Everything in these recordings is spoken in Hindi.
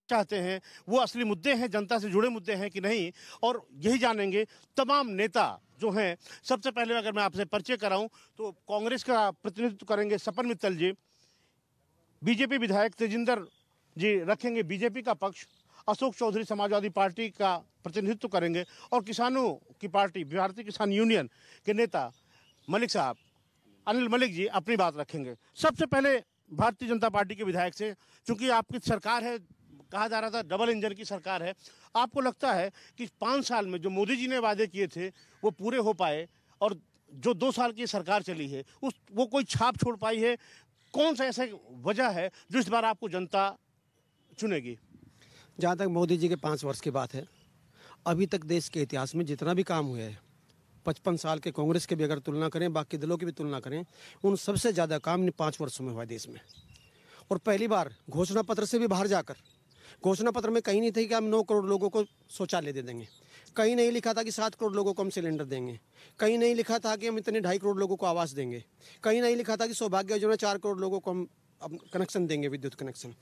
चाहते हैं, वो असली मुद्दे हैं, जनता से जुड़े मुद्दे हैं कि नहीं, और यही जानेंगे तमाम नेता जो हैं। सबसे पहले अगर मैं आपसे परिचय कराऊं तो कांग्रेस का प्रतिनिधित्व करेंगे सपन मित्तल जी, बीजेपी विधायक तेजिंदर जी रखेंगे बीजेपी का पक्ष, अशोक चौधरी समाजवादी पार्टी का प्रतिनिधित्व करेंगे, और किसानों की पार्टी भारतीय किसान यूनियन के नेता मलिक साहब, अनिल मलिक जी अपनी बात रखेंगे। सबसे पहले भारतीय जनता पार्टी के विधायक से, चूंकि आपकी सरकार है, कहा जा रहा था डबल इंजन की सरकार है, आपको लगता है कि 5 साल में जो मोदी जी ने वादे किए थे वो पूरे हो पाए, और जो 2 साल की सरकार चली है वो कोई छाप छोड़ पाई है? कौन सा ऐसा वजह है जो इस बार आपको जनता चुनेगी? जहाँ तक मोदी जी के 5 वर्ष की बात है, अभी तक देश के इतिहास में जितना भी काम हुआ है, 55 साल के कांग्रेस के भी अगर तुलना करें, बाकी दलों की भी तुलना करें, उन सबसे ज़्यादा काम इन 5 वर्षों में हुआ है देश में। और पहली बार घोषणा पत्र से भी बाहर जाकर, घोषणा पत्र में कहीं नहीं था कि हम 9 करोड़ लोगों को शौचालय दे देंगे, कहीं नहीं लिखा था कि 7 करोड़ लोगों को हम सिलेंडर देंगे, कहीं नहीं लिखा था कि हम इतने 2.5 करोड़ लोगों को आवास देंगे, कहीं नहीं लिखा था कि सौभाग्य योजना 4 करोड़ लोगों को हम अब कनेक्शन देंगे, विद्युत कनेक्शन,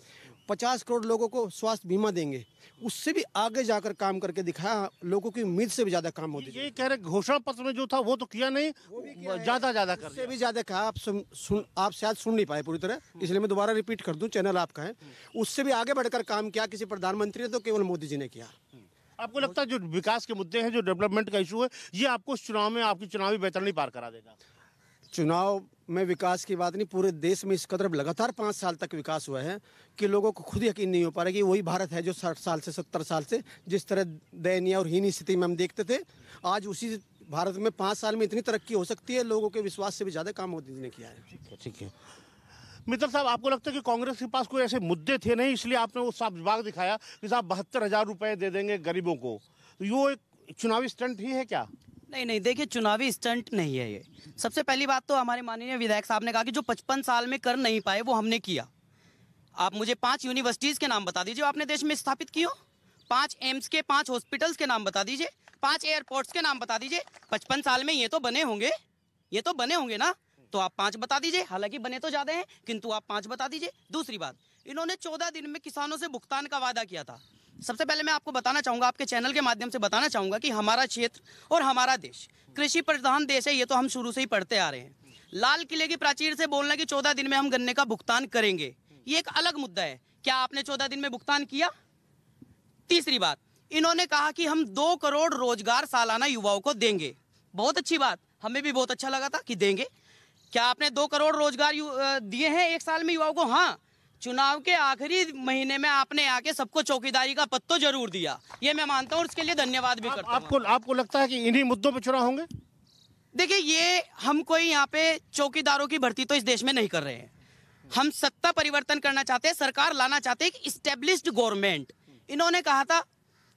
50 करोड़ लोगों को स्वास्थ्य बीमा देंगे। उससे भी आगे जाकर काम करके दिखाया, लोगों की उम्मीद से भी ज्यादा काम होती है। ये कह रहे घोषणा पत्र में जो था वो तो किया नहीं, ज्यादा कर उससे भी ज्यादा कहा। आप शायद सुन नहीं पाए पूरी तरह, इसलिए मैं दोबारा रिपीट कर दूं, चैनल आपका है। उससे भी आगे बढ़कर काम किया किसी प्रधानमंत्री ने, तो केवल मोदी जी ने किया। आपको लगता है जो विकास के मुद्दे हैं, जो डेवलपमेंट का इशू है, ये आपको इस चुनाव में आपकी चुनावी बैतरणी पार करा देगा? चुनाव में विकास की बात नहीं, पूरे देश में इस कदर लगातार 5 साल तक विकास हुआ है कि लोगों को खुद यकीन नहीं हो पा रहा कि वही भारत है जो 60 साल से 70 साल से जिस तरह दयनीय और हीन स्थिति में हम देखते थे, आज उसी भारत में 5 साल में इतनी तरक्की हो सकती है। लोगों के विश्वास से भी ज्यादा काम मोदी जी ने किया है। ठीक है मित्तल साहब, आपको लगता है कि कांग्रेस के पास कोई ऐसे मुद्दे थे नहीं, इसलिए आपने वो साफ जवाब दिखाया कि साहब 72,000 रुपए दे देंगे गरीबों को? तो वो एक चुनावी स्टंट ही है क्या? नहीं, देखिए, चुनावी स्टंट नहीं है ये। सबसे पहली बात तो हमारे माननीय विधायक साहब ने कहा कि जो 55 साल में कर नहीं पाए वो हमने किया। आप मुझे 5 यूनिवर्सिटीज के नाम बता दीजिए आपने देश में स्थापित की हो, 5 एम्स के 5 हॉस्पिटल्स के नाम बता दीजिए, 5 एयरपोर्ट्स के नाम बता दीजिए। 55 साल में ये तो बने होंगे ना, तो आप 5 बता दीजिए। हालांकि बने तो ज्यादा हैं, किंतु आप 5 बता दीजिए। दूसरी बात, इन्होंने 14 दिन में किसानों से भुगतान का वादा किया था। सबसे पहले मैं आपको बताना चाहूंगा, आपके चैनल के माध्यम से बताना चाहूंगा कि हमारा क्षेत्र और हमारा देश कृषि प्रधान देश है। ये तो हम शुरू से ही पढ़ते आ रहे हैं। लाल किले की प्राचीर से बोलना कि 14 दिन में हम गन्ने का भुगतान करेंगे, ये एक अलग मुद्दा है। क्या आपने 14 दिन में भुगतान किया? तीसरी बात, इन्होंने कहा कि हम 2 करोड़ रोजगार सालाना युवाओं को देंगे। बहुत अच्छी बात, हमें भी बहुत अच्छा लगा था कि देंगे। क्या आपने 2 करोड़ रोजगार दिए हैं 1 साल में युवाओं को? हाँ। चुनाव के आखिरी महीने में आपने आके सबको चौकीदारी का पद तो जरूर दिया, ये मैं मानता हूँ, उसके लिए धन्यवाद भी करता हूँ। आपको लगता है कि इन्हीं मुद्दों पे चुनाव होंगे? देखिए, ये हम कोई यहाँ पे चौकीदारों की भर्ती तो इस देश में नहीं कर रहे हैं। हम सत्ता परिवर्तन करना चाहते हैं, सरकार लाना चाहते हैं, एक इस्टेब्लिश्ड गवर्नमेंट। इन्होंने कहा था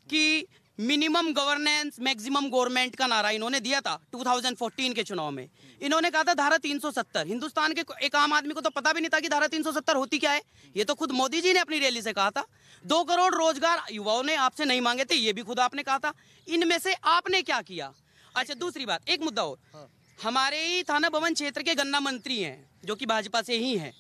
कि मिनिमम गवर्नेंस मैक्सिमम गवर्नमेंट का नारा इन्होंने दिया था 2014 के चुनाव में। इन्होंने कहा था धारा 370, हिंदुस्तान के एक आम आदमी को तो पता भी नहीं था कि धारा 370 होती क्या है। ये तो खुद मोदी जी ने अपनी रैली से कहा था। 2 करोड़ रोजगार युवाओं ने आपसे नहीं मांगे थे, ये भी खुद आपने कहा था। इनमें से आपने क्या किया? अच्छा, दूसरी बात, एक मुद्दा और, हमारे ही थाना भवन क्षेत्र के गन्ना मंत्री हैं जो कि भाजपा से ही हैं।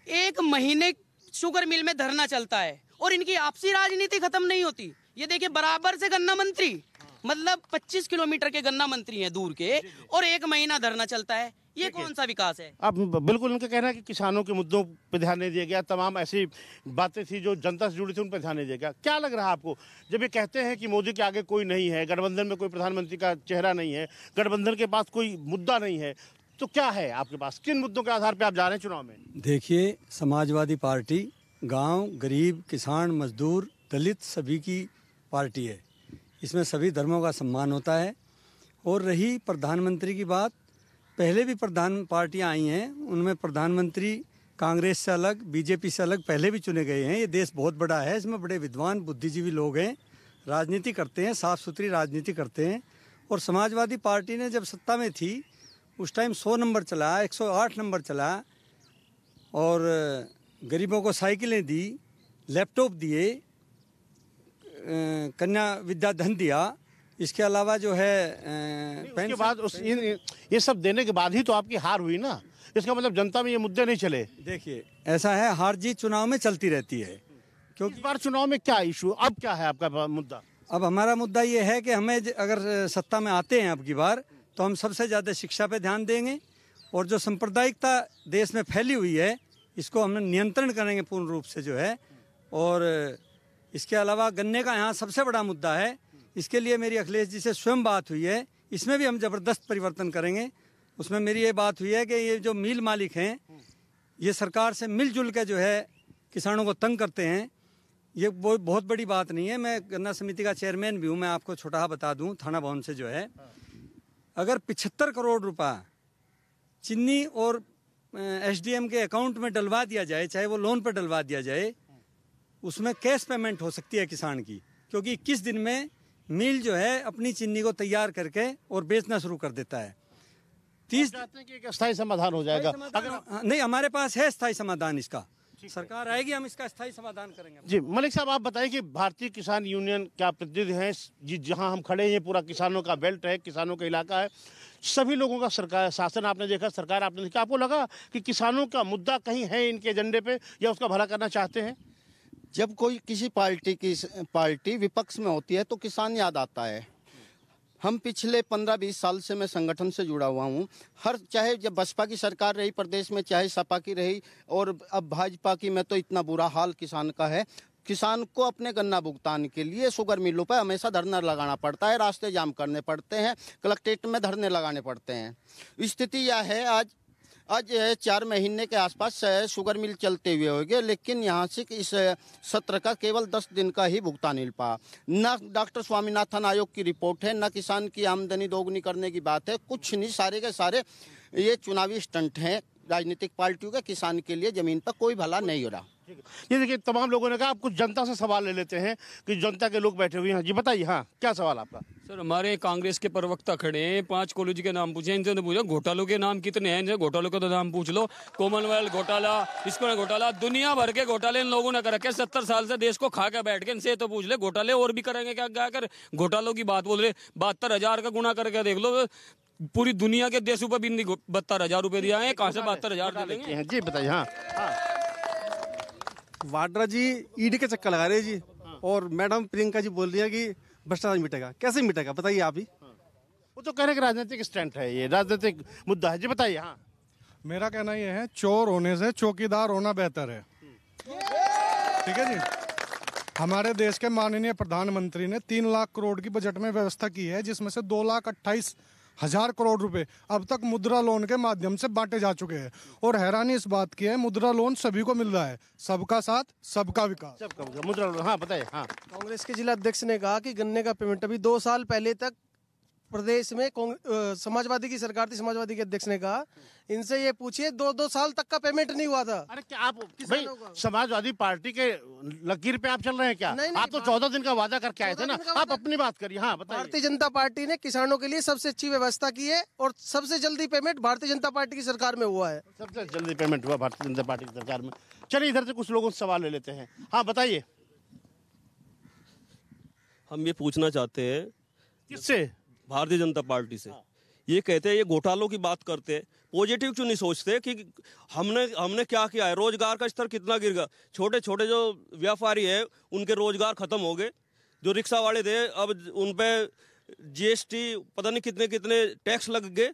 1 महीने शुगर मिल में धरना चलता है और इनकी आपसी राजनीति खत्म नहीं होती। ये देखिए, बराबर से गन्ना मंत्री, मतलब 25 किलोमीटर के गन्ना मंत्री हैं दूर के, और 1 महीना धरना चलता है। ये कौन सा विकास है? अब बिल्कुल उनका कहना है कि किसानों के मुद्दों पर ध्यान नहीं दिया गया, तमाम ऐसी बातें थी जो जनता से जुड़ी थी उन पर ध्यान नहीं दिया गया। क्या लग रहा है आपको जब ये कहते हैं कि मोदी के आगे कोई नहीं है, गठबंधन में कोई प्रधानमंत्री का चेहरा नहीं है, गठबंधन के पास कोई मुद्दा नहीं है, तो क्या है आपके पास? किन मुद्दों के आधार पर आप जा रहे हैं चुनाव में? देखिए, समाजवादी पार्टी गाँव, गरीब, किसान, मजदूर, दलित सभी की पार्टी है। इसमें सभी धर्मों का सम्मान होता है। और रही प्रधानमंत्री की बात, पहले भी प्रधान पार्टियां आई हैं, उनमें प्रधानमंत्री कांग्रेस से अलग, बीजेपी से अलग पहले भी चुने गए हैं। ये देश बहुत बड़ा है, इसमें बड़े विद्वान बुद्धिजीवी लोग हैं, राजनीति करते हैं, साफ सुथरी राजनीति करते हैं। और समाजवादी पार्टी ने जब सत्ता में थी उस टाइम 100 नंबर चला, 108 नंबर चला, और गरीबों को साइकिलें दी, लैपटॉप दिए, कन्या विद्या धन दिया। इसके अलावा जो है उसके बाद ये सब देने के बाद ही तो आपकी हार हुई ना। इसका मतलब जनता में ये मुद्दे नहीं चले। देखिए, ऐसा है, हार जीत चुनाव में चलती रहती है, क्योंकि इस बार चुनाव में क्या इशू, अब क्या है आपका मुद्दा? अब हमारा मुद्दा ये है कि हमें अगर सत्ता में आते हैं अब की बार, तो हम सबसे ज़्यादा शिक्षा पे ध्यान देंगे, और जो सांप्रदायिकता देश में फैली हुई है इसको हम नियंत्रण करेंगे पूर्ण रूप से जो है। और इसके अलावा गन्ने का यहाँ सबसे बड़ा मुद्दा है, इसके लिए मेरी अखिलेश जी से स्वयं बात हुई है, इसमें भी हम ज़बरदस्त परिवर्तन करेंगे। उसमें मेरी ये बात हुई है कि ये जो मिल मालिक हैं ये सरकार से मिलजुल के जो है किसानों को तंग करते हैं, ये बहुत बड़ी बात नहीं है। मैं गन्ना समिति का चेयरमैन भी हूँ। मैं आपको छोटा बता दूँ, थाना भवन से जो है, अगर 75 करोड़ रुपया चीनी और एसडीएम के अकाउंट में डलवा दिया जाए, चाहे वो लोन पर डलवा दिया जाए, उसमें कैश पेमेंट हो सकती है किसान की, क्योंकि 21 दिन में मिल जो है अपनी चीनी को तैयार करके और बेचना शुरू कर देता है। 30 चाहते हैं कि एक स्थायी समाधान हो जाएगा? अगर नहीं, हमारे पास है स्थायी समाधान, इसका सरकार आएगी हम इसका स्थायी समाधान करेंगे। जी मलिक साहब, आप बताएं कि भारतीय किसान यूनियन क्या प्रतिनिधि हैं जी, जहां हम खड़े हैं पूरा किसानों का बेल्ट है, किसानों का इलाका है, सभी लोगों का सरकार शासन आपने देखा, सरकार आपने देखा, आपको लगा कि किसानों का मुद्दा कहीं है इनके एजेंडे पे या उसका भला करना चाहते हैं? जब कोई किसी पार्टी विपक्ष में होती है तो किसान याद आता है। हम पिछले 15-20 साल से मैं संगठन से जुड़ा हुआ हूँ। चाहे जब बसपा की सरकार रही प्रदेश में, चाहे सपा की रही, और अब भाजपा की में, तो इतना बुरा हाल किसान का है। किसान को अपने गन्ना भुगतान के लिए शुगर मिलों पर हमेशा धरना लगाना पड़ता है, रास्ते जाम करने पड़ते हैं, कलेक्ट्रेट में धरने लगाने पड़ते हैं। स्थिति यह है, आज 4 महीने के आसपास शुगर मिल चलते हुए होंगे, लेकिन यहाँ से इस सत्र का केवल 10 दिन का ही भुगतान मिल पा। न डॉक्टर स्वामीनाथन आयोग की रिपोर्ट है, न किसान की आमदनी दोगुनी करने की बात है, कुछ नहीं। सारे के सारे ये चुनावी स्टंट हैं राजनीतिक पार्टियों के। किसान के लिए जमीन पर कोई भला नहीं हो रहा। ये देखिए, तमाम लोगों ने कहा, आप कुछ जनता से सवाल ले लेते हैं कि जनता के लोग बैठे हुए हैं। जी बताइए, हाँ क्या सवाल आपका? सर, हमारे कांग्रेस के प्रवक्ता खड़े हैं, 5 कॉलेज के नाम पूछे, इनसे पूछो घोटालों के नाम कितने हैं, इनसे घोटालों का तो नाम पूछ लो। कॉमनवेल्थ घोटाला, इसको घोटाला, दुनिया भर के घोटाले इन लोगों ने कर रखे। 70 साल से देश को खा के बैठ के, इनसे तो पूछ ले घोटाले और भी करेंगे क्या? कर घोटालों की बात बोल रहे, 72,000 का गुना करके देख लो। पूरी दुनिया के देशों पर भी 72,000 रुपए दिया है, कहाँ से 72,000 दे देंगे? जी बताइए। हाँ वाड्रा जी ईडी के चक्कर लगा रहे जी, और मैडम प्रियंका जी बोल रही है कि भ्रष्टाचार मिटेगा। कैसे मिटेगा बताइए आप ही। वो तो कह रहे कि राजनीतिक स्टंट है, ये राजनीतिक मुद्दा है। जी बताइए। हाँ, मेरा कहना यह है, चोर होने से चौकीदार होना बेहतर है। ठीक है जी। हमारे देश के माननीय प्रधानमंत्री ने 3 लाख करोड़ की बजट में व्यवस्था की है, जिसमें से 2,28,000 करोड़ रुपए अब तक मुद्रा लोन के माध्यम से बांटे जा चुके हैं। और हैरानी इस बात की है, मुद्रा लोन सभी को मिल रहा है। सबका साथ, सबका विकास, सबका मुद्रा लोन। हाँ बताइए। हाँ, कांग्रेस के जिला अध्यक्ष ने कहा कि गन्ने का पेमेंट अभी 2 साल पहले तक प्रदेश में समाजवादी की सरकार थी, समाजवादी के अध्यक्ष ने कहा, इनसे ये पूछिए 2-2 साल तक का पेमेंट नहीं हुआ था। अरे क्या आप भाई समाजवादी पार्टी के लकीर पे आप चल रहे हैं क्या? नहीं, आप तो 14 दिन का वादा करके आए थे ना, आप अपनी बात करिए। हाँ बताइए। भारतीय जनता पार्टी ने किसानों के लिए सबसे अच्छी व्यवस्था की है, और सबसे जल्दी पेमेंट भारतीय जनता पार्टी की सरकार में हुआ है। सबसे जल्दी पेमेंट हुआ भारतीय जनता पार्टी की सरकार में। चलिए इधर से कुछ लोगों से सवाल ले लेते हैं। हाँ बताइए। हम ये पूछना चाहते हैं, किससे? भारतीय जनता पार्टी से। ये कहते हैं, ये घोटालों की बात करते हैं, पॉजिटिव क्यों नहीं सोचते कि हमने क्या किया है? रोजगार का स्तर कितना गिर गया? छोटे छोटे जो व्यापारी है उनके रोजगार खत्म हो गए। जो रिक्शा वाले थे, अब उन पे जीएसटी पता नहीं कितने कितने टैक्स लग गए।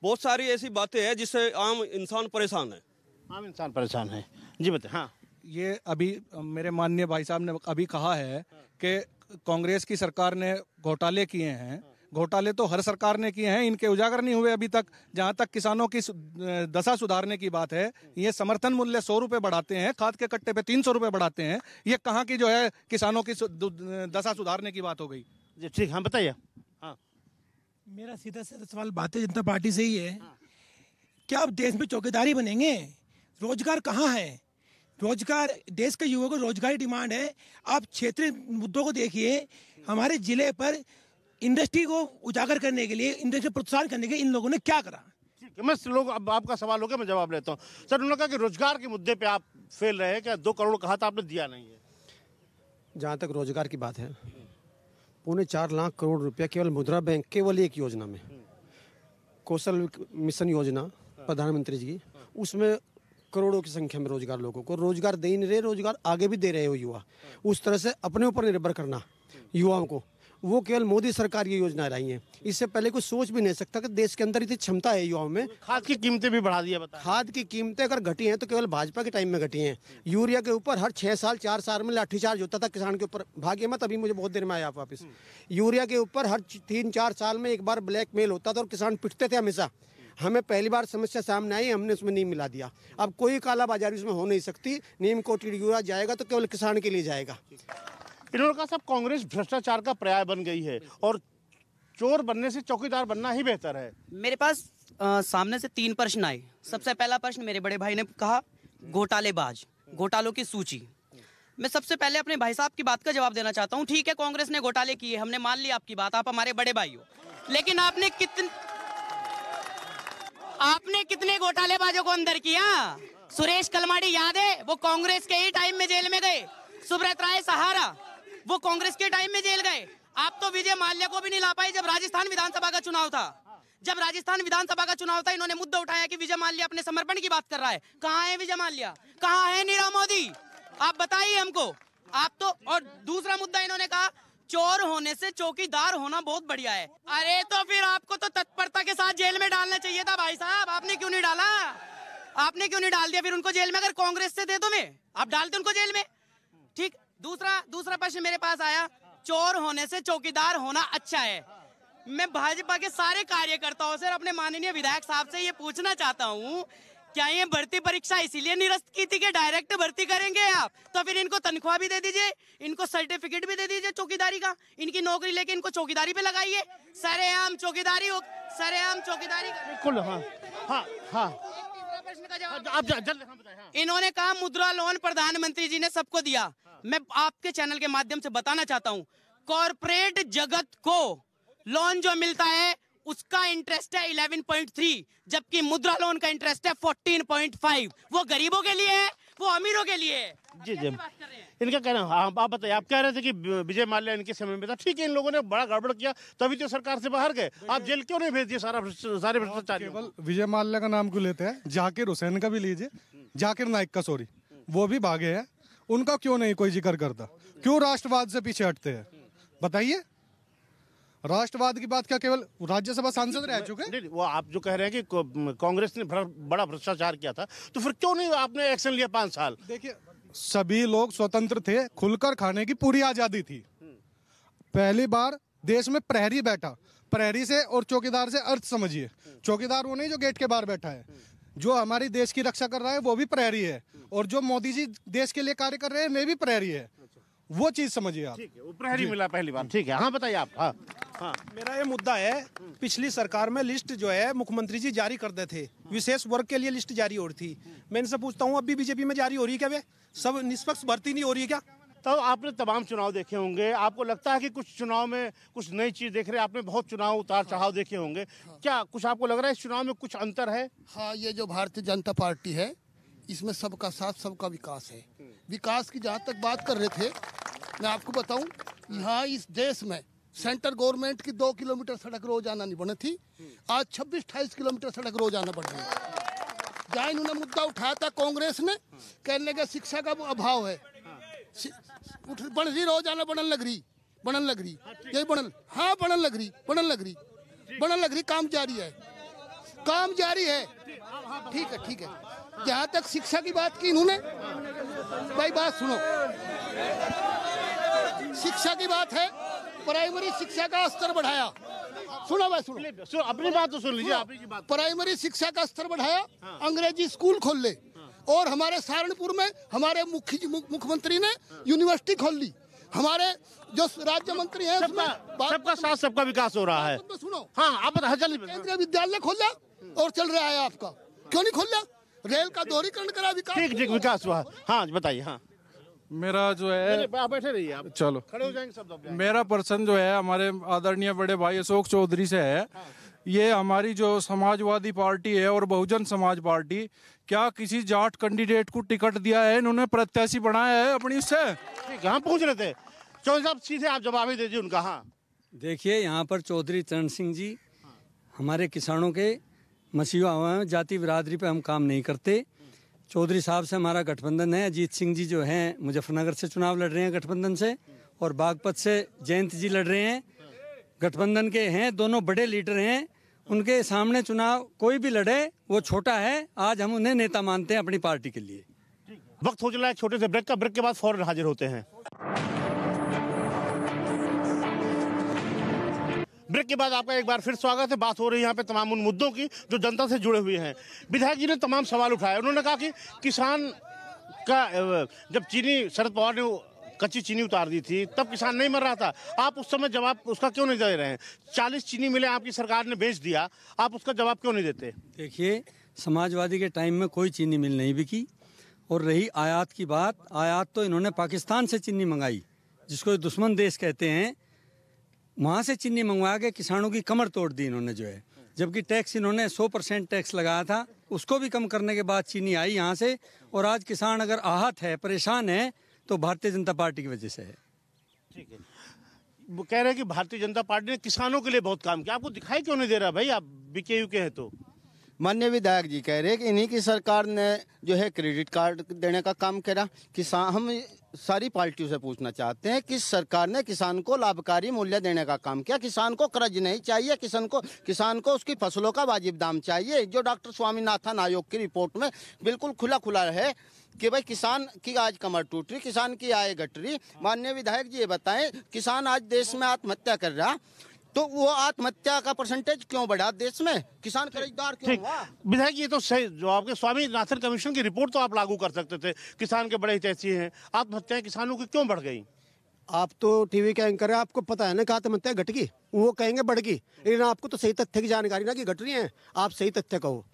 बहुत सारी ऐसी बातें हैं जिससे आम इंसान परेशान है। आम इंसान परेशान है। जी बताइए। हाँ, ये अभी मेरे माननीय भाई साहब ने अभी कहा है कि कांग्रेस की सरकार ने घोटाले किए हैं। घोटाले तो हर सरकार ने किए हैं, इनके उजागर नहीं हुए अभी तक। जहां तक किसानों की दशा सुधारने की बात है, ये समर्थन मूल्य 100 रुपए बढ़ाते हैं, खाद के कट्टे पे 300 रुपए बढ़ाते हैं। ये कहाँ की जो है किसानों की दशा सुधारने की बात हो गई? जी ठीक। हाँ बताइए। हाँ, मेरा सीधा सीधा सवाल भारतीय जनता पार्टी से ही है। क्या अब देश में चौकीदारी बनेंगे? रोजगार कहाँ है? रोजगार, देश के युवाओं को रोजगार की डिमांड है। आप क्षेत्रीय मुद्दों को देखिए। हमारे जिले पर इंडस्ट्री को उजागर करने के लिए, इंडस्ट्री प्रोत्साहन करने के लिए इन लोगों ने क्या करा? ठीक है, मैं लोग अब आपका सवाल हो गया, मैं जवाब लेता हूँ। सर, उन्होंने कहा कि रोजगार के मुद्दे पे आप फेल रहे हैं। क्या 2 करोड़ कहा था आपने, दिया नहीं है? जहाँ तक रोजगार की बात है, 4.25 लाख करोड़ रुपया केवल मुद्रा बैंक, केवल एक योजना में, कौशल मिशन योजना प्रधानमंत्री जी की, उसमें करोड़ों की संख्या में रोजगार, लोगों को रोजगार दे ही नहीं रहे, रोजगार आगे भी दे रहे हो युवा। उस तरह से अपने ऊपर निर्भर करना युवाओं को, वो केवल मोदी सरकार की योजना रही है। इससे पहले कोई सोच भी नहीं सकता कि देश के अंदर इतनी क्षमता है युवाओं में। खाद की कीमतें भी बढ़ा दी है, बता। खाद की कीमतें अगर घटी हैं तो केवल भाजपा के टाइम में घटी हैं। यूरिया के ऊपर हर 6 साल 4 साल में लाठीचार्ज होता था किसान के ऊपर, भाग्य मत अभी मुझे बहुत देर में आया आप वापिस। यूरिया के ऊपर हर 3-4 साल में एक बार ब्लैकमेल होता था और किसान पिटते थे हमेशा। हमें पहली बार समस्या सामने आई, हमने उसमें नीम मिला दिया। अब कोई कालाबाजारी उसमें हो नहीं सकती। नीम कोटेड यूरिया जाएगा तो केवल किसान के लिए जाएगा। इन्होंने कहा साहब कांग्रेस भ्रष्टाचार का पर्याय बन गई है और चोर बनने से चौकीदार बनना ही बेहतर है। मेरे पास सामने से 3 प्रश्न आए। सबसे पहला प्रश्न मेरे बड़े भाई ने कहा घोटालेबाज, घोटालों की सूची। मैं सबसे पहले अपने भाई साहब की बात का जवाब देना चाहता हूँ। ठीक है, कांग्रेस ने घोटाले किए, हमने मान लिया आपकी बात, आप हमारे बड़े भाई हो, लेकिन आपने कितने घोटालेबाजों को अंदर किया? सुरेश कलमाडी याद है, वो कांग्रेस के ही टाइम में जेल में गए। सुब्रत राय सहारा, वो कांग्रेस के टाइम में जेल गए। आप तो विजय माल्या को भी नहीं ला पाए जब राजस्थान विधानसभा का चुनाव था। जब राजस्थान विधानसभा का चुनाव था, इन्होंने मुद्दा उठाया कि विजय माल्या अपने समर्पण की बात कर रहा है। कहाँ है विजय माल्या? कहाँ है नीरव मोदी? आप बताइए हमको। आप तो, और दूसरा मुद्दा इन्होंने कहा चोर होने से चौकीदार होना बहुत बढ़िया है। अरे तो फिर आपको तो तत्परता के साथ जेल में डालना चाहिए था भाई साहब, आपने क्यों नहीं डाला? आपने क्यों नहीं डाल दिया फिर उनको जेल में? अगर कांग्रेस से दे दो मैं, आप डालते उनको जेल में। ठीक। दूसरा प्रश्न मेरे पास आया, चोर होने से चौकीदार होना अच्छा है। मैं भाजपा के सारे कार्यकर्ताओं से, अपने माननीय विधायक साहब से ये पूछना चाहता हूँ, क्या ये भर्ती परीक्षा इसीलिए निरस्त की थी कि डायरेक्ट भर्ती करेंगे आप? तो फिर इनको तनख्वाह भी दे दीजिए, इनको सर्टिफिकेट भी दे दीजिए चौकीदारी का, इनकी नौकरी लेके इनको चौकीदारी पे लगाइए। सरेआम चौकीदारी हो, सरेआम चौकीदारी। बिल्कुल। हाँ। प्रश्न का जवाब इन्होंने कहा मुद्रा लोन प्रधानमंत्री जी ने सबको दिया। मैं आपके चैनल के माध्यम से बताना चाहता हूँ, कॉर्पोरेट जगत को लोन जो मिलता है उसका इंटरेस्ट है 11.3, जबकि मुद्रा लोन का इंटरेस्ट है 14.5। वो गरीबों के लिए है, वो अमीरों के लिए है। जी। इनका कहना, हाँ आप बताइए। आप कह रहे थे कि विजय माल्या इनके समय में था। ठीक है, इन लोगों ने बड़ा गड़बड़ किया तभी तो सरकार से बाहर गए। आप जेल क्यों नहीं भेज दिए सारे भ्रष्टाचारी? केवल विजय माल्या का नाम क्यों लेते हैं? जाकिर हुसैन का भी लीजिए, जाकिर नाइक का, सॉरी, वो भी भागे हैं, उनका क्यों नहीं कोई जिक्र करता? क्यों राष्ट्रवाद से पीछे हटते हैं? बताइए। राष्ट्रवाद की बात क्या केवल राज्यसभा सांसद रह चुके? नहीं, वो आप जो कह रहे हैं कि कांग्रेस ने बड़ा भ्रष्टाचार किया था, तो फिर क्यों नहीं आपने एक्शन लिया 5 साल? देखिए, सभी लोग स्वतंत्र थे, खुलकर खाने की पूरी आजादी थी। पहली बार देश में प्रहरी बैठा। प्रहरी से और चौकीदार से अर्थ समझिए। चौकीदार वो नहीं जो गेट के बाहर बैठा है, जो हमारी देश की रक्षा कर रहा है वो भी प्रहरी है, और जो मोदी जी देश के लिए कार्य कर रहे हैं वे भी प्रहरी है। वो चीज समझिए आप। ठीक है, वो प्रहरी मिला पहली बार। ठीक है, हाँ बताइए आप। हाँ। मेरा ये मुद्दा है, पिछली सरकार में लिस्ट जो है मुख्यमंत्री जी जारी कर दे थे, विशेष वर्ग के लिए लिस्ट जारी हो रही थी। मैं इनसे पूछता हूँ, अभी बीजेपी में जारी हो रही है क्या? वे सब निष्पक्ष भर्ती नहीं हो रही है क्या? तो आपने तमाम चुनाव देखे होंगे, आपको लगता है कि कुछ चुनाव में कुछ नई चीज देख रहे हैं? आपने बहुत चुनाव उतार चढ़ाव देखे होंगे, क्या कुछ आपको लग रहा है इस चुनाव में कुछ अंतर है? हाँ, ये जो भारतीय जनता पार्टी है, इसमें सबका साथ सबका विकास है। विकास की जहाँ तक बात कर रहे थे, मैं आपको बताऊं, यहाँ इस देश में सेंट्रल गवर्नमेंट की 2 किलोमीटर सड़क रोजाना नहीं बनी थी, आज 26-28 किलोमीटर सड़क रोजाना बढ़ रही है। जहाँ इन्होंने मुद्दा उठाया था कांग्रेस ने, कहने लगे शिक्षा का अभाव है, बन रही रोजाना बनन लग रही, यही बनन, हाँ बनन लग रही, काम जारी है। ठीक है। जहाँ तक शिक्षा की बात की इन्होंने, भाई बात सुनो, शिक्षा की बात है, प्राइमरी शिक्षा का स्तर बढ़ाया। सुनो अपनी बात तो सुन लीजिए, आपकी बात। प्राइमरी शिक्षा का स्तर बढ़ाया, अंग्रेजी स्कूल खोल ले, और हमारे सहारनपुर में हमारे मुख्यमंत्री ने यूनिवर्सिटी खोल ली। हमारे जो राज्य मंत्री हैं, सबका साथ सबका विकास हो रहा है। सुनो, हाँ आप बताइए। केंद्रीय विद्यालय खोला और चल रहा है आपका, क्यों नहीं खोला? रेल का दोहरीकरण करा, विकास। ठीक विकास हुआ। हाँ बताइए। हाँ, मेरा जो है, बैठे रहिए आप, चलो खड़े हो जाएंगे सब। मेरा पर्सन जो है हमारे आदरणीय बड़े भाई अशोक चौधरी से है। ये हमारी जो समाजवादी पार्टी है और बहुजन समाज पार्टी, क्या किसी जाट कैंडिडेट को टिकट दिया है? इन्होंने प्रत्याशी बनाया है अपनी से? ठीक है, हम पूछ रहे थे। चौधरी साहब सीधे आप जवाब ही दीजिए उनका। हाँ देखिए, यहाँ पर चौधरी चरण सिंह जी हमारे किसानों के मसीहा हुए हैं, जाति बिरादरी पे हम काम नहीं करते। चौधरी साहब से हमारा गठबंधन है। अजीत सिंह जी जो हैं मुजफ्फरनगर से चुनाव लड़ रहे हैं गठबंधन से, और बागपत से जयंत जी लड़ रहे हैं, गठबंधन के हैं, दोनों बड़े लीडर हैं। उनके सामने चुनाव कोई भी लड़े वो छोटा है। आज हम उन्हें नेता मानते हैं अपनी पार्टी के लिए। वक्त हो चला है छोटे से ब्रेक का। ब्रेक के बाद फौरन हाजिर होते हैं। ब्रेक के बाद आपका एक बार फिर स्वागत है। बात हो रही है यहाँ पे तमाम उन मुद्दों की जो जनता से जुड़े हुए हैं। विधायक जी ने तमाम सवाल उठाए। उन्होंने कहा कि किसान का जब चीनी शरद पवार ने कच्ची चीनी उतार दी थी तब किसान नहीं मर रहा था। आप उस समय जवाब उसका क्यों नहीं दे रहे हैं? 40 चीनी मिले आपकी सरकार ने बेच दिया, आप उसका जवाब क्यों नहीं देते? देखिए, समाजवादी के टाइम में कोई चीनी मिल नहीं बिकी। और रही आयात की बात, आयात तो इन्होंने पाकिस्तान से चीनी मंगाई, जिसको दुश्मन देश कहते हैं। वहाँ से चीनी मंगवा के किसानों की कमर तोड़ दी इन्होंने जो है। जबकि टैक्स इन्होंने 100% टैक्स लगाया था, उसको भी कम करने के बाद चीनी आई यहाँ से। और आज किसान अगर आहत है, परेशान है, तो भारतीय जनता पार्टी की वजह से है। ठीक है, वो कह रहे हैं कि भारतीय जनता पार्टी ने किसानों के लिए बहुत काम किया। आपको दिखाई क्यों नहीं दे रहा भाई? आप बीकेयू के हैं तो। माननीय विधायक जी कह रहे हैं कि इन्हीं की सरकार ने जो है क्रेडिट कार्ड देने का काम करा। किसान, हम सारी पार्टियों से पूछना चाहते हैं कि सरकार ने किसान को लाभकारी मूल्य देने का काम किया। किसान को कर्ज नहीं चाहिए, किसान को उसकी फसलों का वाजिब दाम चाहिए। जो डॉक्टर स्वामीनाथन आयोग की रिपोर्ट में बिल्कुल खुला है कि भाई किसान की आज कमर टूट रही, किसान की आय घट रही। माननीय विधायक जी ये बताएं, किसान आज देश में आत्महत्या कर रहा, तो वो आत्महत्या का परसेंटेज क्यों बढ़ा देश में? किसान कर्जदार क्यों हुआ? विधायक ये तो सही, जो आपके स्वामीनाथन कमीशन की रिपोर्ट तो आप लागू कर सकते थे। किसान के बड़े हितैषी हैं, आत्महत्याएं किसानों की क्यों बढ़ गई? आप तो टीवी के एंकर है, आपको पता है ना कि आत्महत्या घट गई, वो कहेंगे बढ़ गई। लेकिन आपको तो सही तथ्य की जानकारी ना कि घट रही है। आप सही तथ्य कहो।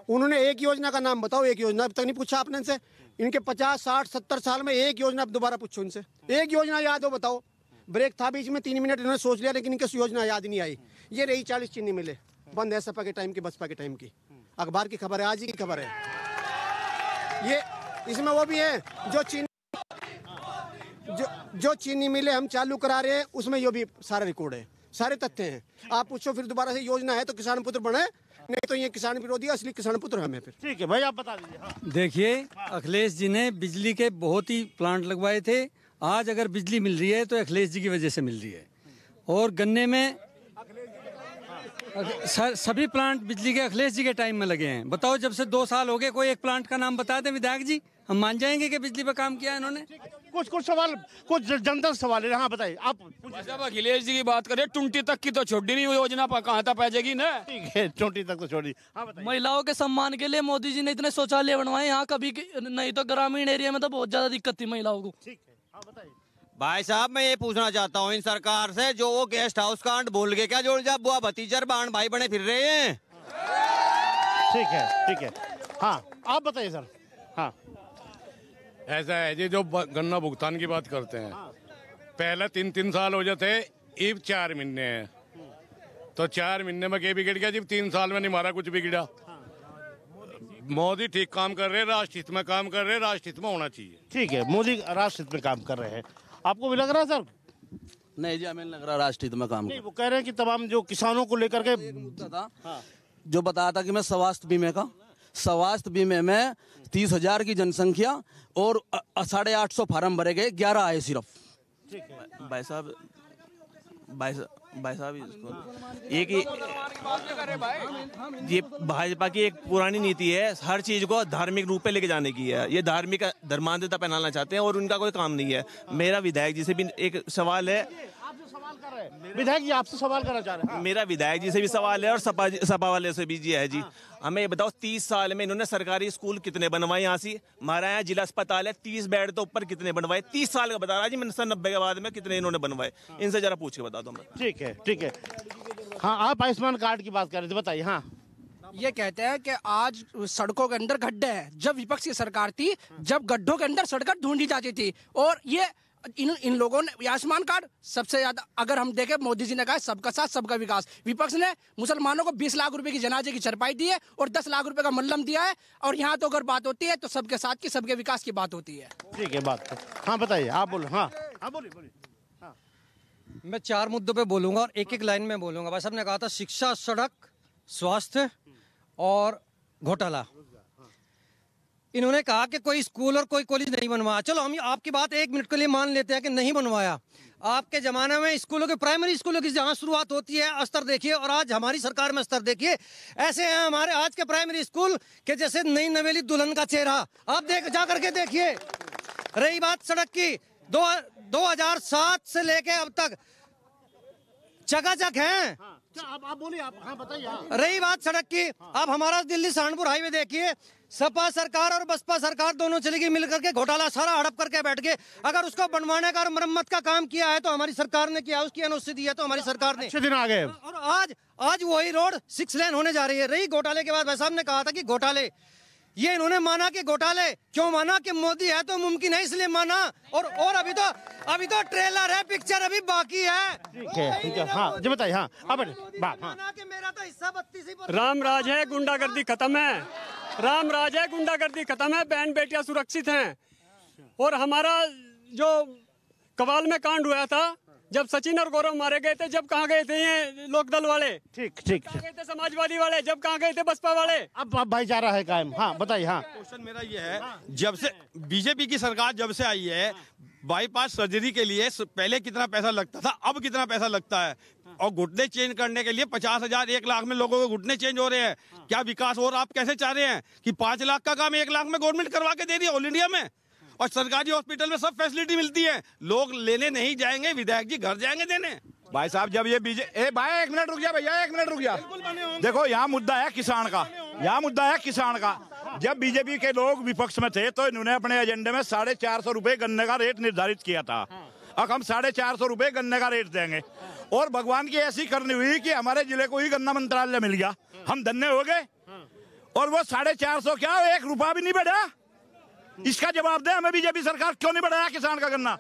उन्होंने एक योजना का नाम बताओ, एक योजना अब तक नहीं पूछा आपने इनसे। इनके 50, 60, 70 साल में एक योजना दोबारा पूछो इनसे, एक योजना याद हो बताओ। ब्रेक था बीच में 3 मिनट इन्होंने सोच लिया, लेकिन इनकी योजना याद ही नहीं आई। ये रही 40 चीनी मिले बंद है सपा के टाइम की, बसपा के टाइम की। अखबार की खबर है, आज ही की खबर है ये। इसमें वो भी है जो चीनी मिले हम चालू करा रहे हैं, उसमें ये भी सारा रिकॉर्ड है, सारे तथ्य हैं। आप पूछो फिर दोबारा से योजना है तो किसान पुत्र बने, नहीं तो ये किसान विरोधी, असली किसान पुत्र हमें। फिर ठीक है भाई, आप बता दीजिए। हाँ। देखिए, अखिलेश जी ने बिजली के बहुत ही प्लांट लगवाए थे। आज अगर बिजली मिल रही है तो अखिलेश जी की वजह से मिल रही है। और गन्ने में सभी प्लांट बिजली के अखिलेश जी के टाइम में लगे हैं। बताओ, जब से 2 साल हो गए, कोई एक प्लांट का नाम बता दें विधायक जी, हम मान जाएंगे कि बिजली पर काम किया इन्होंने। कुछ सवाल, कुछ जनता सवाल है। हाँ बताइए आप। जब अखिलेश जी की बात करें, 20 तक की तो छोड़ी नहीं योजना, कहाँ तक पहुंचेगी ना? ठीक है, 20 तक तो छोड़ी। हाँ बताइए। महिलाओं के सम्मान के लिए मोदी जी ने इतने शौचालय बनवाए यहाँ, कभी नहीं तो ग्रामीण एरिया में तो बहुत ज्यादा दिक्कत थी महिलाओं को। ठीक है, हाँ बताइए। भाई साहब, मैं ये पूछना चाहता हूँ इन सरकार से, जो वो गेस्ट हाउस कांड भूल के क्या जोड़ जा बुआ भतीजर बहन भाई बने फिर रहे हैं। ठीक है, ठीक है। हाँ आप बताइए सर। हाँ, ऐसा है जी, जो गन्ना भुगतान की बात करते हैं, पहले 3 साल हो जाते, अब 4 महीने हैं। तो 4 महीने में क्या बिगड़ गया जी? 3 साल में नहीं हमारा कुछ बिगड़ा। मोदी ठीक काम कर रहे हैं, राष्ट्र हित में काम कर रहे हैं, राष्ट्र हित में होना चाहिए। ठीक है, मोदी राष्ट्र हित में काम कर रहे हैं। आपको भी लग रहा है सर? नहीं जी, हमें लग रहा राष्ट्र हित में काम नहीं, वो कह रहे हैं कि तमाम जो किसानों को लेकर के जो बताया था कि मैं स्वास्थ्य बीमे में 30,000 की जनसंख्या और 850 फार्म भरे गए, 11 आए सिर्फ। भाई साहब एक ये भाजपा की एक पुरानी नीति है, हर चीज को धार्मिक रूप पे लेके जाने की है। ये धार्मिक धर्मांधता पहनाना चाहते हैं और उनका कोई काम नहीं है। मेरा विधायक जी से भी एक सवाल है। विधायक जी आपसे सवाल करना चाह रहे हैं। मेरा विधायक जी से भी सवाल है और सपा वाले से भी जी है जी। हमें ये बताओ, 30 साल में इन्होंने सरकारी स्कूल कितने बनवाए? यहाँ से हमारा यहाँ जिला अस्पताल है, 30 बेड तो ऊपर कितने बनवाए? 30 साल का बता रहा जी, मैंने 90 के बाद में कितने इन्होंने बनवाए, इनसे जरा पूछ के बता दो। ठीक है, ठीक है। हाँ, आप आयुष्मान कार्ड की बात कर रहे थे, बताइए। हाँ, ये कहते हैं कि आज सड़कों के अंदर गड्ढे हैं। जब विपक्ष की सरकार थी, जब गड्ढों के अंदर सड़कें ढूंढी जाती थी, और ये इन लोगों ने आयुष्मान कार्ड सबसे ज्यादा, अगर हम देखें, मोदी जी ने कहा सबका साथ सबका विकास। विपक्ष ने मुसलमानों को 20 लाख रुपए की जनाजे की चरपाई दी है और 10 लाख रुपए का मल्लम दिया है। और यहाँ तो अगर बात होती है तो सबके साथ की, सबके विकास की बात होती है। ठीक है, बात तो। हाँ बताइए, आप बोलो। हाँ हाँ, बोलिए। मैं 4 मुद्दों पे बोलूंगा और एक लाइन में बोलूंगा। भाई साहब ने कहा था शिक्षा, सड़क, स्वास्थ्य और घोटाला। इन्होंने कहा कि कोई स्कूल और कोई कॉलेज नहीं बनवाया। चलो हम आपकी बात 1 मिनट के लिए मान लेते हैं कि नहीं बनवाया। आपके जमाने में स्कूलों के, प्राइमरी स्कूलों की जहाँ शुरुआत होती है स्तर देखिए, और आज हमारी सरकार में स्तर देखिए। ऐसे हैं हमारे आज के प्राइमरी स्कूल के जैसे नई नवेली दुल्हन का चेहरा। आप जा करके देखिए। रही बात सड़क की, 2007 से लेके अब तक चकाचक है। आप बोलिए, आप बताइए। रही बात सड़क की, आप हमारा दिल्ली सहारनपुर हाईवे देखिए, सपा सरकार और बसपा सरकार दोनों चलेगी मिलकर के, घोटाला सारा हड़प करके बैठ गए। अगर उसको बनवाने का और मरम्मत का काम किया है तो हमारी सरकार ने किया, उसकी एनओसी दी है तो हमारी सरकार ने। अच्छे दिन आ गए। और आज वही रोड 6 लेन होने जा रही है। रही घोटाले के बाद, भाई साहब ने कहा था कि घोटाले, ये इन्होंने माना कि घोटाले क्यों माना कि मोदी है तो मुमकिन है इसलिए माना। और अभी तो ट्रेलर है, पिक्चर अभी बाकी है। ठीक है। हाँ जी बताइए। हाँ अब मेरा तो हिस्सा 32। राम राज है, गुंडागर्दी खत्म है। राम राज है, गुंडागर्दी खत्म है, बहन बेटियां सुरक्षित हैं। और हमारा जो कवाल में कांड हुआ था, जब सचिन और गौरव मारे गए थे, जब कहाँ गए थे ये लोकदल वाले? ठीक गए थे समाजवादी वाले, जब कहाँ गए थे बसपा वाले? अब भाईचारा है कायम। हाँ बताइए। हाँ क्वेश्चन मेरा ये है, जब से बीजेपी की सरकार जब से आई है, बाईपास सर्जरी के लिए पहले कितना पैसा लगता था, अब कितना पैसा लगता है? और घुटने चेंज करने के लिए 50,000 1 लाख में लोगों के घुटने चेंज हो रहे हैं। क्या विकास? और आप कैसे चाह रहे हैं कि 5 लाख का काम 1 लाख में गवर्नमेंट करवा के दे रही है ऑल इंडिया में? और सरकारी हॉस्पिटल में सब फैसिलिटी मिलती है, लोग लेने नहीं जाएंगे, विधायक जी घर जाएंगे देने। भाई साहब जब ये भाई 1 मिनट रुक जा भैया, 1 मिनट रुक जा। देखो यहाँ मुद्दा है किसान का, यहाँ मुद्दा है किसान का। जब बीजेपी के लोग विपक्ष में थे तो इन्होंने अपने एजेंडे में 450 रुपए गन्ने का रेट निर्धारित किया था। अब हम 450 रुपए गन्ने का रेट देंगे, और भगवान की ऐसी करनी हुई कि हमारे जिले को ही गन्ना मंत्रालय मिल गया, हम धन्य हो गए। और वो 450 क्या 1 रुपया भी नहीं बढ़ा। इसका जवाब दे हमें बीजेपी सरकार, क्यों नहीं बढ़ाया किसान का गन्ना?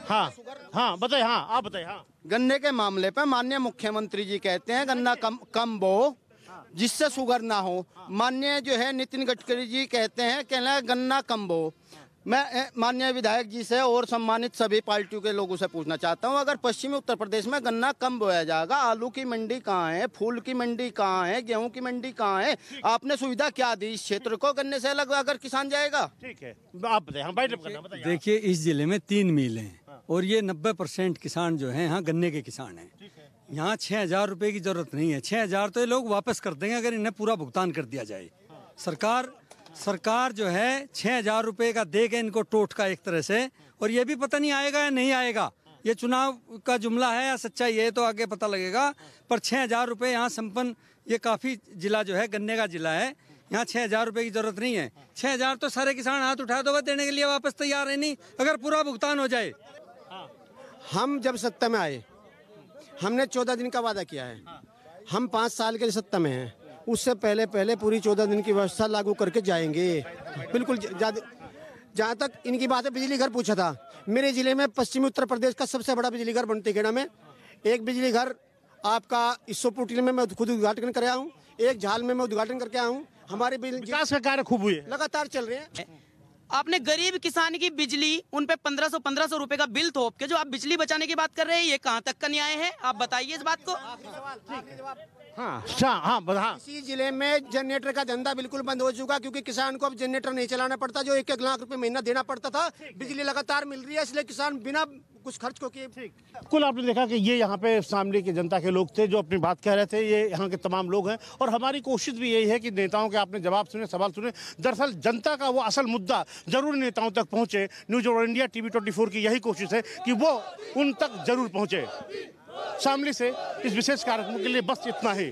हाँ बताइए। हाँ आप बताइए। हाँ गन्ने के मामले पर माननीय मुख्यमंत्री जी कहते हैं गन्ना कम बो जिससे शुगर ना हो। माननीय जो है नितिन गडकरी जी कहते हैं कहना गन्ना कम बो। मैं माननीय विधायक जी से और सम्मानित सभी पार्टियों के लोगों से पूछना चाहता हूं, अगर पश्चिमी उत्तर प्रदेश में गन्ना कम बोया जाएगा, आलू की मंडी कहाँ है, फूल की मंडी कहाँ है, गेहूं की मंडी कहाँ है? आपने सुविधा क्या दी इस क्षेत्र को? गन्ने से अलग अगर किसान जाएगा? ठीक है, आप बताइए। देखिए इस जिले में 3 मिल हैं और ये 90% किसान जो हैं यहाँ गन्ने के किसान हैं। यहाँ 6,000 रुपए की जरूरत नहीं है। 6,000 तो ये लोग वापस कर देंगे अगर इन्हें पूरा भुगतान कर दिया जाए। सरकार जो है 6,000 रुपए का देगा इनको टोटका एक तरह से, और ये भी पता नहीं आएगा या नहीं आएगा। ये चुनाव का जुमला है या सच्चाई है तो आगे पता लगेगा। पर 6,000 रुपए यहाँ संपन्न, ये काफी जिला जो है गन्ने का जिला है, यहाँ 6,000 रुपए की जरूरत नहीं है। 6,000 तो सारे किसान हाथ उठाए तो देने के लिए वापस तैयार है नहीं अगर पूरा भुगतान हो जाए। हम जब सत्ता में आए हमने 14 दिन का वादा किया है। हम 5 साल के सत्ता में हैं, उससे पहले पूरी 14 दिन की व्यवस्था लागू करके जाएंगे। बिल्कुल। जहाँ तक इनकी बात है, बिजली घर पूछा था, मेरे जिले में पश्चिमी उत्तर प्रदेश का सबसे बड़ा बिजली घर बनतेखेड़ा में एक बिजली घर आपका इसोपुटी में मैं खुद उद्घाटन कर आया हूँ, एक झाल में मैं उद्घाटन करके आया हूँ। हमारे विकास का कार्य खूब हुए, लगातार चल रहे हैं। आपने गरीब किसान की बिजली उन पे 1500 रुपए का बिल थोप के जो आप बिजली बचाने की बात कर रहे हैं, ये कहाँ तक का न्याय है? आप बताइए इस बात को। हाँ। इसी जिले में जनरेटर का धंधा बिल्कुल बंद हो चुका, क्योंकि किसान को अब जनरेटर नहीं चलाना पड़ता, जो 1-1 लाख रुपए महीना देना पड़ता था। बिजली लगातार मिल रही है, इसलिए किसान बिना कुछ खर्च को किए। कुल आपने देखा कि ये यहाँ पे शामली के जनता के लोग थे जो अपनी बात कह रहे थे। ये यहाँ के तमाम लोग हैं और हमारी कोशिश भी यही है कि नेताओं के आपने जवाब सुने, सवाल सुने। दरअसल जनता का वो असल मुद्दा जरूर नेताओं तक पहुँचे। न्यूज ऑफ इंडिया TV 24 की यही कोशिश है कि वो उन तक जरूर पहुँचे। शामली से इस विशेष कार्यक्रम के लिए बस इतना ही।